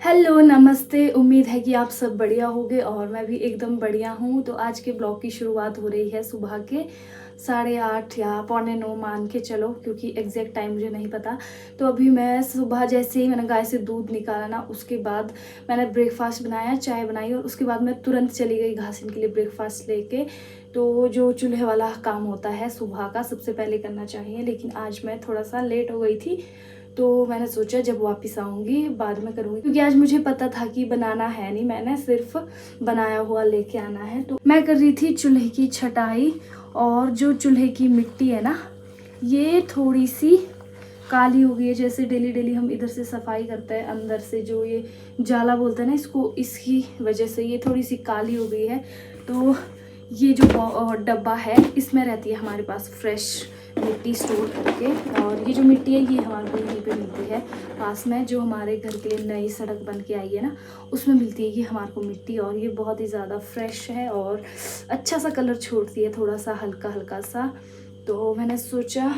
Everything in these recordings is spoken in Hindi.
हेलो, नमस्ते। उम्मीद है कि आप सब बढ़िया होंगे और मैं भी एकदम बढ़िया हूँ। तो आज के ब्लॉग की शुरुआत हो रही है सुबह के 8:30 या 8:45 मान के चलो, क्योंकि एग्जैक्ट टाइम मुझे नहीं पता। तो अभी मैं सुबह जैसे ही मैंने गाय से दूध निकाला ना, उसके बाद मैंने ब्रेकफास्ट बनाया, चाय बनाई और उसके बाद मैं तुरंत चली गई घासिन के लिए ब्रेकफास्ट लेके। तो जो चूल्हे वाला काम होता है सुबह का, सबसे पहले करना चाहिए, लेकिन आज मैं थोड़ा सा लेट हो गई थी। तो मैंने सोचा जब वापस आऊँगी बाद में करूँगी, क्योंकि आज मुझे पता था कि बनाना है नहीं, मैंने सिर्फ बनाया हुआ लेके आना है। तो मैं कर रही थी चूल्हे की छटाई, और जो चूल्हे की मिट्टी है ना, ये थोड़ी सी काली हो गई है। जैसे डेली डेली हम इधर से सफाई करते हैं, अंदर से जो ये जाला बोलते हैं ना इसको, इसकी वजह से ये थोड़ी सी काली हो गई है। तो ये जो डब्बा है, इसमें रहती है हमारे पास फ्रेश मिट्टी स्टोर करके। और ये जो मिट्टी है ये हमारे को यहीं पे मिलती है पास में, जो हमारे घर के लिए नई सड़क बन के आई है ना, उसमें मिलती है ये हमारे को मिट्टी। और ये बहुत ही ज़्यादा फ्रेश है और अच्छा सा कलर छोड़ती है, थोड़ा सा हल्का हल्का सा। तो मैंने सोचा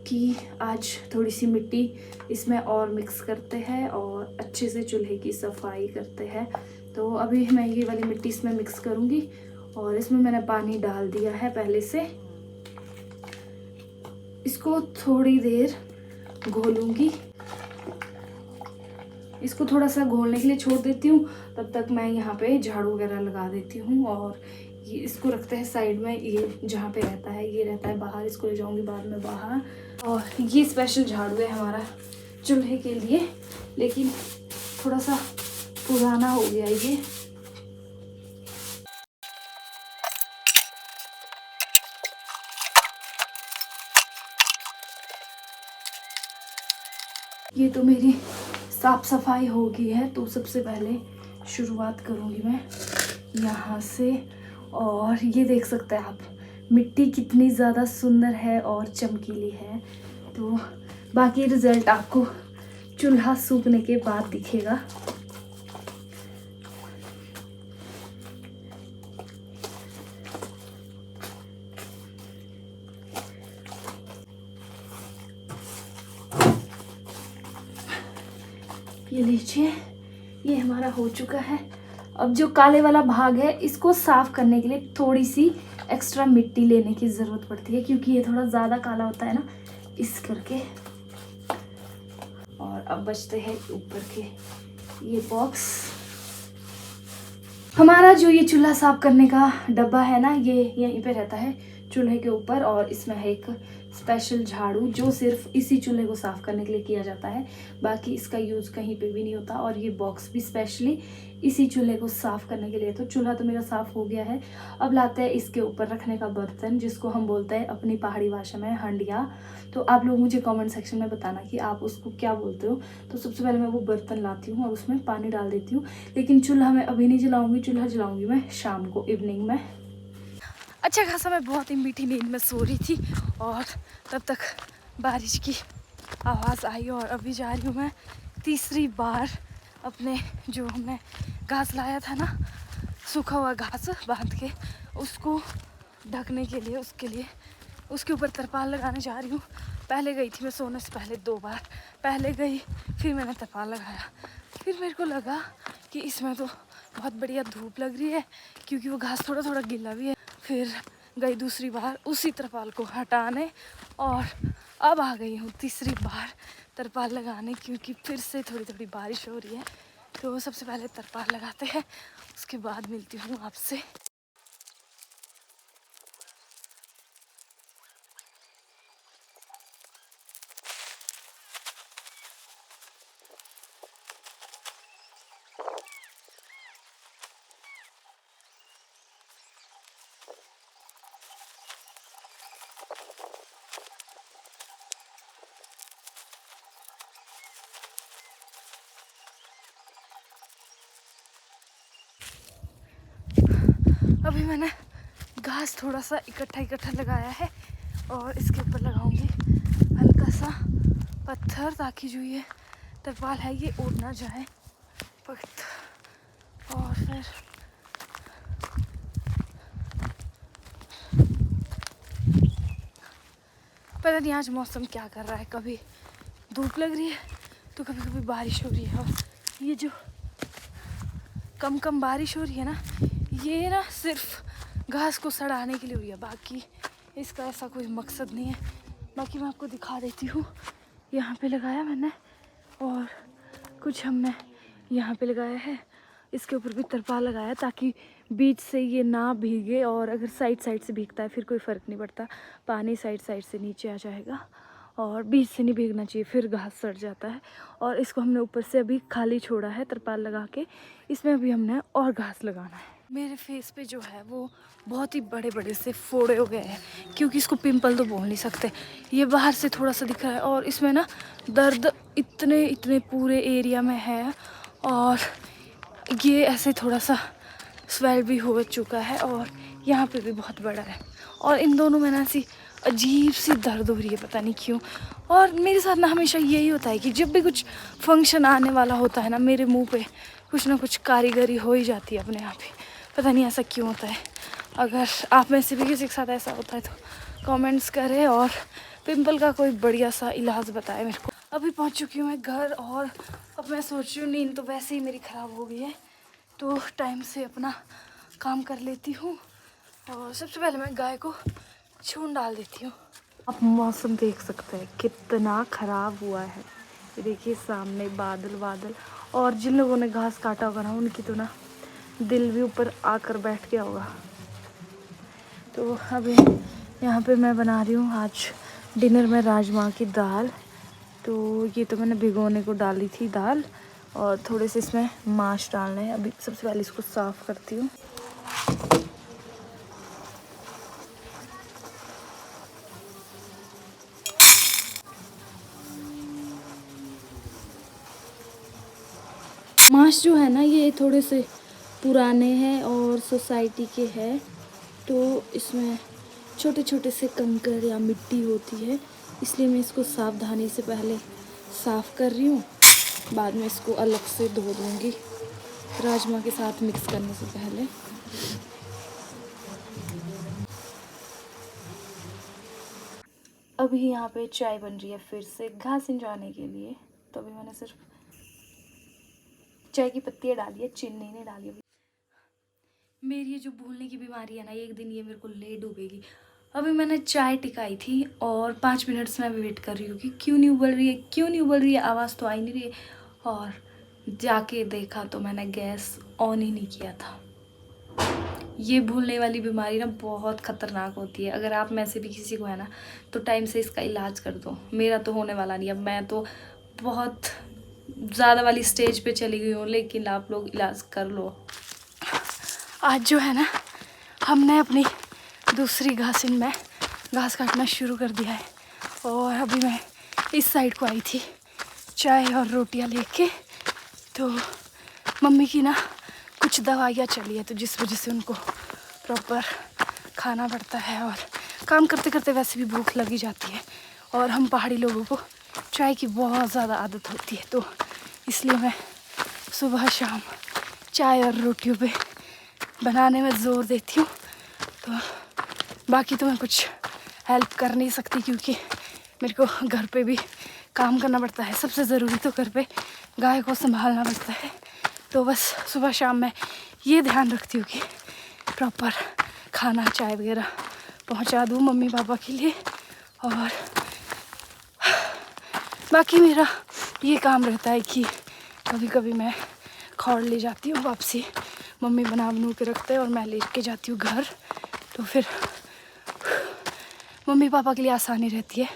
कि आज थोड़ी सी मिट्टी इसमें और मिक्स करते हैं और अच्छे से चूल्हे की सफाई करते हैं। तो अभी मैं ये वाली मिट्टी इसमें मिक्स करूँगी और इसमें मैंने पानी डाल दिया है पहले से। इसको थोड़ी देर घोलूँगी, इसको थोड़ा सा घोलने के लिए छोड़ देती हूँ। तब तक मैं यहाँ पे झाड़ू वगैरह लगा देती हूँ। और ये इसको रखते हैं साइड में, ये जहाँ पे रहता है ये रहता है बाहर, इसको ले जाऊँगी बाद में बाहर। और ये स्पेशल झाड़ू है हमारा चूल्हे के लिए, लेकिन थोड़ा सा पुराना हो गया ये तो मेरी साफ सफाई हो गई है। तो सबसे पहले शुरुआत करूँगी मैं यहाँ से। और ये देख सकते हैं आप, मिट्टी कितनी ज़्यादा सुंदर है और चमकीली है। तो बाकी रिज़ल्ट आपको चूल्हा सूखने के बाद दिखेगा। ये लीजिए, ये हमारा हो चुका है। अब जो काले वाला भाग है, इसको साफ करने के लिए थोड़ी सी एक्स्ट्रा मिट्टी लेने की ज़रूरत पड़ती है, क्योंकि ये थोड़ा ज़्यादा काला होता है ना, इस करके। और अब बचते हैं ऊपर के ये बॉक्स। हमारा जो ये चूल्हा साफ करने का डब्बा है ना, ये यहीं पे रहता है चूल्हे के ऊपर। और इसमें है एक स्पेशल झाड़ू, जो सिर्फ इसी चूल्हे को साफ़ करने के लिए किया जाता है, बाकी इसका यूज़ कहीं पे भी नहीं होता। और ये बॉक्स भी स्पेशली इसी चूल्हे को साफ़ करने के लिए। तो चूल्हा तो मेरा साफ़ हो गया है। अब लाते हैं इसके ऊपर रखने का बर्तन, जिसको हम बोलते हैं अपनी पहाड़ी भाषा में हंडिया। तो आप लोग मुझे कमेंट सेक्शन में बताना कि आप उसको क्या बोलते हो। तो सबसे पहले मैं वो बर्तन लाती हूँ और उसमें पानी डाल देती हूँ। लेकिन चूल्हा मैं अभी नहीं जलाऊँगी, चूल्हा जलाऊँगी मैं शाम को, इवनिंग में। अच्छा खासा मैं बहुत ही मीठी नींद में सो रही थी और तब तक बारिश की आवाज़ आई। और अभी जा रही हूँ मैं तीसरी बार अपने, जो हमने घास लाया था ना, सूखा हुआ घास बांध के, उसको ढकने के लिए, उसके ऊपर तरपाल लगाने जा रही हूँ। पहले गई थी मैं सोने से पहले 2 बार, पहले गई फिर मैंने तरपाल लगाया। फिर मेरे को लगा कि इसमें तो बहुत बढ़िया धूप लग रही है, क्योंकि वो घास थोड़ा थोड़ा गीला भी है। फिर गई दूसरी बार उसी तरपाल को हटाने, और अब आ गई हूँ तीसरी बार तरपाल लगाने, क्योंकि फिर से थोड़ी थोड़ी बारिश हो रही है। तो सबसे पहले तरपाल लगाते हैं, उसके बाद मिलती हूँ आपसे। अभी मैंने घास थोड़ा सा इकट्ठा लगाया है और इसके ऊपर लगाऊंगी हल्का सा पत्थर, ताकि जो ये तरपाल है ये उड़ ना जाए। और फिर पता नहीं आज मौसम क्या कर रहा है, कभी धूप लग रही है तो कभी कभी बारिश हो रही है। और ये जो कम कम बारिश हो रही है ना, ये ना सिर्फ घास को सड़ाने के लिए हुई है, बाकी इसका ऐसा कोई मकसद नहीं है। बाकी मैं आपको दिखा देती हूँ, यहाँ पे लगाया मैंने और कुछ हमने यहाँ पे लगाया है। इसके ऊपर भी तरपाल लगाया ताकि बीच से ये ना भीगे, और अगर साइड साइड से भीगता है फिर कोई फ़र्क नहीं पड़ता, पानी साइड साइड से नीचे आ जाएगा और बीच से नहीं भीगना चाहिए, फिर घास सड़ जाता है। और इसको हमने ऊपर से अभी खाली छोड़ा है तरपाल लगा के, इसमें अभी हमने और घास लगाना है। मेरे फेस पे जो है वो बहुत ही बड़े बड़े से फोड़े हो गए हैं, क्योंकि इसको पिंपल तो बोल नहीं सकते, ये बाहर से थोड़ा सा दिख रहा है और इसमें ना दर्द इतने इतने पूरे एरिया में है, और ये ऐसे थोड़ा सा स्वेल भी हो चुका है और यहाँ पे भी बहुत बड़ा है, और इन दोनों में ना ऐसी अजीब सी दर्द हो रही है, पता नहीं क्यों। और मेरे साथ ना हमेशा यही होता है कि जब भी कुछ फंक्शन आने वाला होता है ना, मेरे मुंह पे कुछ ना कुछ कारीगरी हो ही जाती है अपने आप ही, पता नहीं ऐसा क्यों होता है। अगर आप में से भी किसी के साथ ऐसा होता है तो कमेंट्स करें और पिंपल का कोई बढ़िया सा इलाज बताए मेरे को। अभी पहुंच चुकी हूँ मैं घर, और अब मैं सोच रही हूँ नींद तो वैसे ही मेरी ख़राब हो गई है, तो टाइम से अपना काम कर लेती हूँ। और सबसे पहले मैं गाय को छून डाल देती हूँ। आप मौसम देख सकते हैं कितना ख़राब हुआ है, ये देखिए सामने बादल बादल, और जिन लोगों ने घास काटा होगा ना, उनकी तो ना दिल भी ऊपर आकर बैठ गया होगा। तो अभी यहाँ पे मैं बना रही हूँ आज डिनर में राजमा की दाल। तो ये तो मैंने भिगोने को डाली थी दाल, और थोड़े से इसमें मांस डालने हैं। अभी सबसे पहले इसको साफ़ करती हूँ। मांस जो है ना, ये थोड़े से पुराने हैं और सोसाइटी के हैं, तो इसमें छोटे छोटे से कंकड़ या मिट्टी होती है, इसलिए मैं इसको सावधानी से पहले साफ़ कर रही हूँ, बाद में इसको अलग से धो दूँगी राजमा के साथ मिक्स करने से पहले। अभी यहाँ पे चाय बन रही है फिर से घास सिंचाने के लिए, तो अभी मैंने सिर्फ चाय की पत्तियाँ डाली है, चीनी नहीं डाली अभी। मेरी ये जो भूलने की बीमारी है ना, एक दिन ये मेरे को ले डूबेगी। अभी मैंने चाय टिकाई थी और 5 मिनट से मैं वेट कर रही हूँ कि क्यों नहीं उबल रही है, क्यों नहीं उबल रही है, आवाज़ तो आ ही नहीं रही है। और जाके देखा तो मैंने गैस ऑन ही नहीं किया था। ये भूलने वाली बीमारी ना बहुत ख़तरनाक होती है, अगर आप में से भी किसी को है ना, तो टाइम से इसका इलाज कर दो। मेरा तो होने वाला नहीं, अब मैं तो बहुत ज़्यादा वाली स्टेज पे चली गई हूँ, लेकिन आप लोग इलाज कर लो। आज जो है ना, हमने अपनी दूसरी घासिन में घास काटना शुरू कर दिया है, और अभी मैं इस साइड को आई थी चाय और रोटियां लेके। तो मम्मी की ना कुछ दवाइयाँ चली है, तो जिस वजह से उनको प्रॉपर खाना पड़ता है, और काम करते करते वैसे भी भूख लगी जाती है, और हम पहाड़ी लोगों को चाय की बहुत ज़्यादा आदत होती है, तो इसलिए मैं सुबह शाम चाय और रोटियों पे बनाने में ज़ोर देती हूँ। तो बाकी तो मैं कुछ हेल्प कर नहीं सकती, क्योंकि मेरे को घर पे भी काम करना पड़ता है। सबसे ज़रूरी तो घर पे गाय को संभालना पड़ता है, तो बस सुबह शाम मैं ये ध्यान रखती हूँ कि प्रॉपर खाना चाय वगैरह पहुँचा दूँ मम्मी पापा के लिए। और बाकी मेरा ये काम रहता है कि कभी कभी मैं खौड़ ले जाती हूँ वापसी, मम्मी बना के रखते हैं और मैं ले के जाती हूँ घर, तो फिर मम्मी पापा के लिए आसानी रहती है,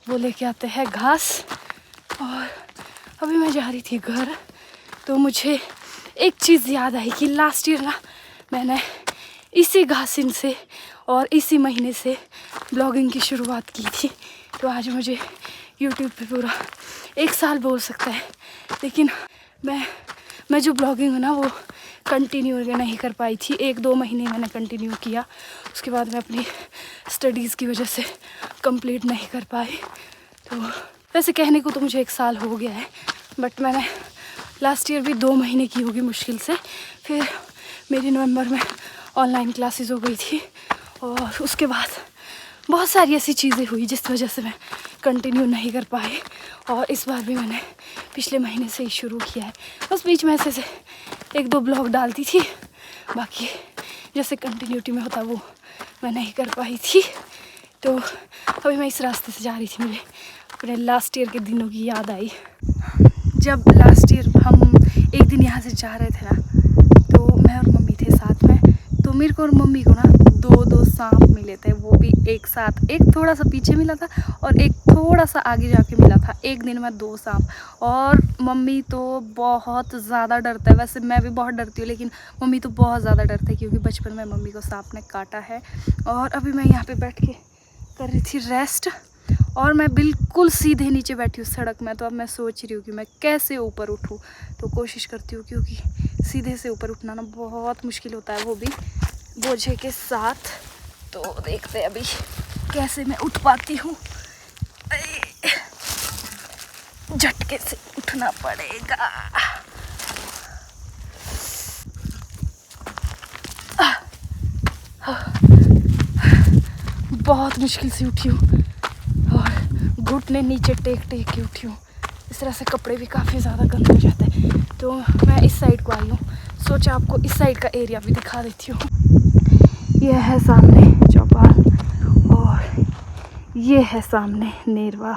वो लेके आते हैं घास। और अभी मैं जा रही थी घर, तो मुझे एक चीज़ याद आई कि लास्ट ईयर ना मैंने इसी घासिन से और इसी महीने से ब्लॉगिंग की शुरुआत की थी। तो आज मुझे यूट्यूब पे पूरा 1 साल बोल सकता है, लेकिन मैं जो ब्लॉगिंग है ना वो कंटिन्यू नहीं कर पाई थी। 1-2 महीने मैंने कंटिन्यू किया, उसके बाद मैं अपनी स्टडीज़ की वजह से कंप्लीट नहीं कर पाई। तो वैसे कहने को तो मुझे 1 साल हो गया है, बट मैंने लास्ट ईयर भी 2 महीने की होगी मुश्किल से। फिर मेरी नवंबर में ऑनलाइन क्लासेस हो गई थी, और उसके बाद बहुत सारी ऐसी चीज़ें हुई जिस वजह से मैं कंटिन्यू नहीं कर पाई। और इस बार भी मैंने पिछले महीने से ही शुरू किया है। बस बीच में ऐसे 1-2 ब्लॉग डालती थी, बाकी जैसे कंटिन्यूटी में होता वो मैं नहीं कर पाई थी। तो अभी मैं इस रास्ते से जा रही थी, मुझे अपने लास्ट ईयर के दिनों की याद आई। जब लास्ट ईयर हम एक दिन यहाँ से जा रहे थे ना, तो मैं और मम्मी थे साथ में। तो मेरे को और मम्मी को ना 2 सांप मिले थे, वो भी एक साथ। एक थोड़ा सा पीछे मिला था और एक थोड़ा सा आगे जाके मिला था। एक दिन में 2 सांप। और मम्मी तो बहुत ज़्यादा डरता है, वैसे मैं भी बहुत डरती हूँ, लेकिन मम्मी तो बहुत ज़्यादा डरता है क्योंकि बचपन में मम्मी को सांप ने काटा है। और अभी मैं यहाँ पे बैठ के कर रही थी रेस्ट, और मैं बिल्कुल सीधे नीचे बैठी हूँ सड़क में। तो अब मैं सोच रही हूँ कि मैं कैसे ऊपर उठूँ। तो कोशिश करती हूँ, क्योंकि सीधे से ऊपर उठना ना बहुत मुश्किल होता है, वो भी बोझे के साथ। तो देखते हैं अभी कैसे मैं उठ पाती हूँ। झटके से उठना पड़ेगा। बहुत मुश्किल से उठी हूँ और घुटने नीचे टेक के उठी हूँ। इस तरह से कपड़े भी काफ़ी ज़्यादा गंदे हो जाते हैं। तो मैं इस साइड को आई हूँ, सोचा आपको इस साइड का एरिया भी दिखा देती हूँ। यह है सामने चौपाल और ये है सामने नेरवा।